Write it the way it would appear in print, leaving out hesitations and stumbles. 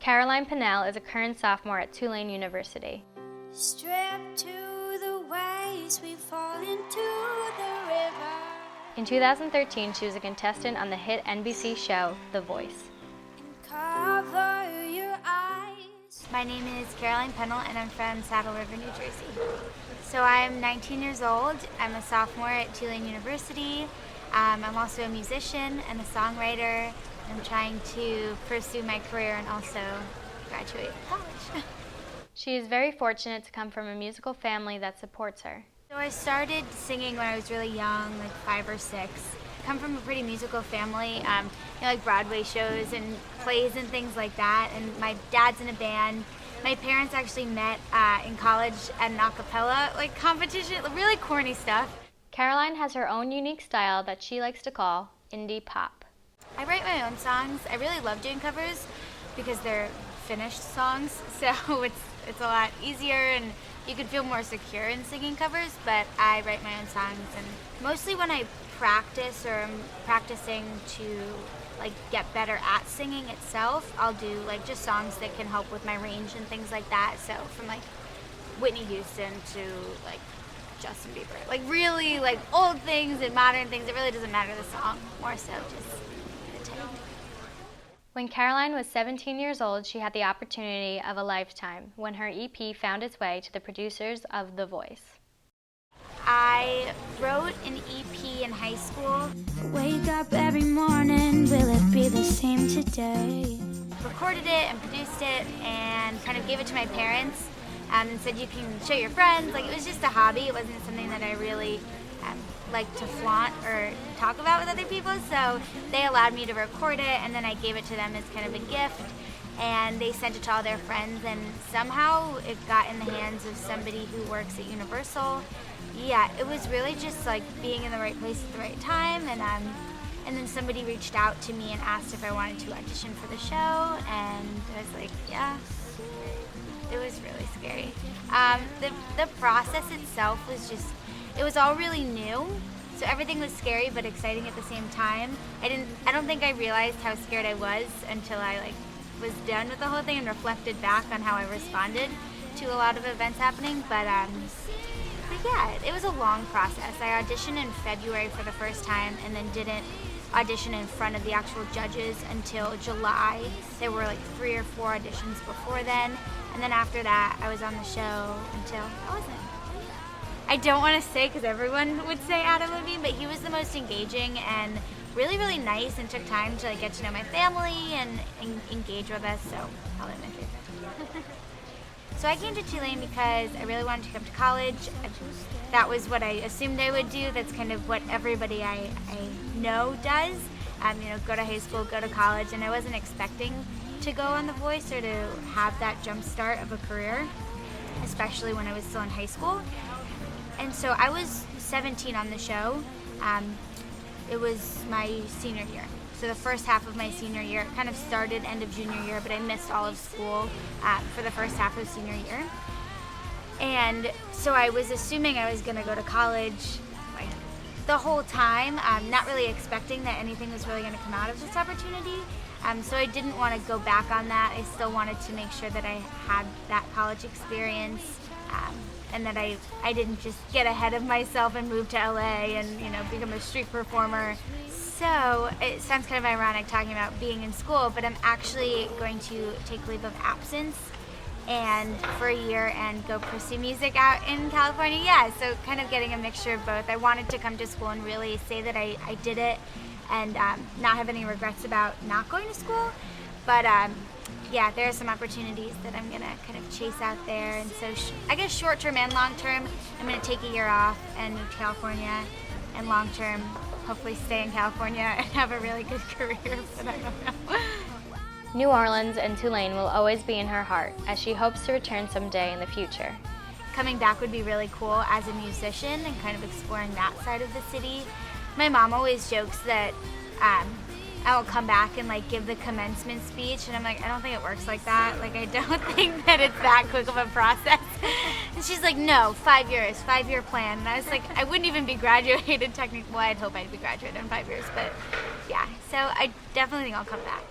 Caroline Pennel is a current sophomore at Tulane University. Stripped to the waist, we fall into the river. In 2013, she was a contestant on the hit NBC show, The Voice. Cover your eyes. My name is Caroline Pennel and I'm from Saddle River, New Jersey. So I'm 19 years old. I'm a sophomore at Tulane University. I'm also a musician and a songwriter. I'm trying to pursue my career and also graduate college. She is very fortunate to come from a musical family that supports her. So I started singing when I was really young, like 5 or 6. I come from a pretty musical family, like Broadway shows and plays and things like that. And my dad's in a band. My parents actually met in college at an a cappella competition, really corny stuff. Caroline has her own unique style that she likes to call indie pop. I write my own songs. I really love doing covers because they're finished songs, so it's a lot easier and you can feel more secure in singing covers, but I write my own songs, and mostly when I practice or I'm practicing to get better at singing itself, I'll do just songs that can help with my range and things like that. So from Whitney Houston to Justin Bieber, really old things and modern things. It really doesn't matter the song, more so just the type. When Caroline was 17 years old, she had the opportunity of a lifetime when her EP found its way to the producers of The Voice. I wrote an EP in high school. Wake up every morning, will it be the same today? Recorded it and produced it and kind of gave it to my parents and said you can show your friends. It was just a hobby. It wasn't something that I really like to flaunt or talk about with other people, so they allowed me to record it, and then I gave it to them as kind of a gift, and they sent it to all their friends, and somehow it got in the hands of somebody who works at Universal. Yeah, it was really just being in the right place at the right time, and then somebody reached out to me and asked if I wanted to audition for the show, and I was like, yeah. It was really scary. The process itself was it was all really new, so everything was scary but exciting at the same time. I don't think I realized how scared I was until I was done with the whole thing and reflected back on how I responded to a lot of events happening. But yeah, it was a long process. I auditioned in February for the first time and then didn't audition in front of the actual judges until July. There were 3 or 4 auditions before then, and then after that I was on the show until I wasn't. I don't want to say because everyone would say Adam Levine, but he was the most engaging and really, really nice and took time to get to know my family and engage with us, so probably my favorite. So I came to Tulane because I really wanted to come to college. That was what I assumed I would do. That's kind of what everybody I know does. Go to high school, go to college, and I wasn't expecting to go on The Voice or to have that jump start of a career, especially when I was still in high school. And so I was 17 on the show. It was my senior year. So the first half of my senior year, it kind of started end of junior year, but I missed all of school for the first half of senior year. And so I was assuming I was going to go to college the whole time, not really expecting that anything was really going to come out of this opportunity. So I didn't want to go back on that. I still wanted to make sure that I had that college experience. And that I didn't just get ahead of myself and move to LA and become a street performer. So it sounds kind of ironic talking about being in school, but I'm actually going to take leave of absence and for a year and go pursue music out in California. Yeah, so kind of getting a mixture of both. I wanted to come to school and really say that I did it and not have any regrets about not going to school, but yeah, there are some opportunities that I'm going to kind of chase out there. And so I guess short term and long term, I'm going to take a year off and move to California. And long term, hopefully stay in California and have a really good career, but I don't know. New Orleans and Tulane will always be in her heart, as she hopes to return someday in the future. Coming back would be really cool as a musician and kind of exploring that side of the city. My mom always jokes that I will come back and give the commencement speech, and I'm like, I don't think it works like that. I don't think that it's that quick of a process. And she's like, no, 5 years, 5-year plan. And I was like, I wouldn't even be graduated technically. Well, I'd hope I'd be graduated in 5 years, but yeah. So I definitely think I'll come back.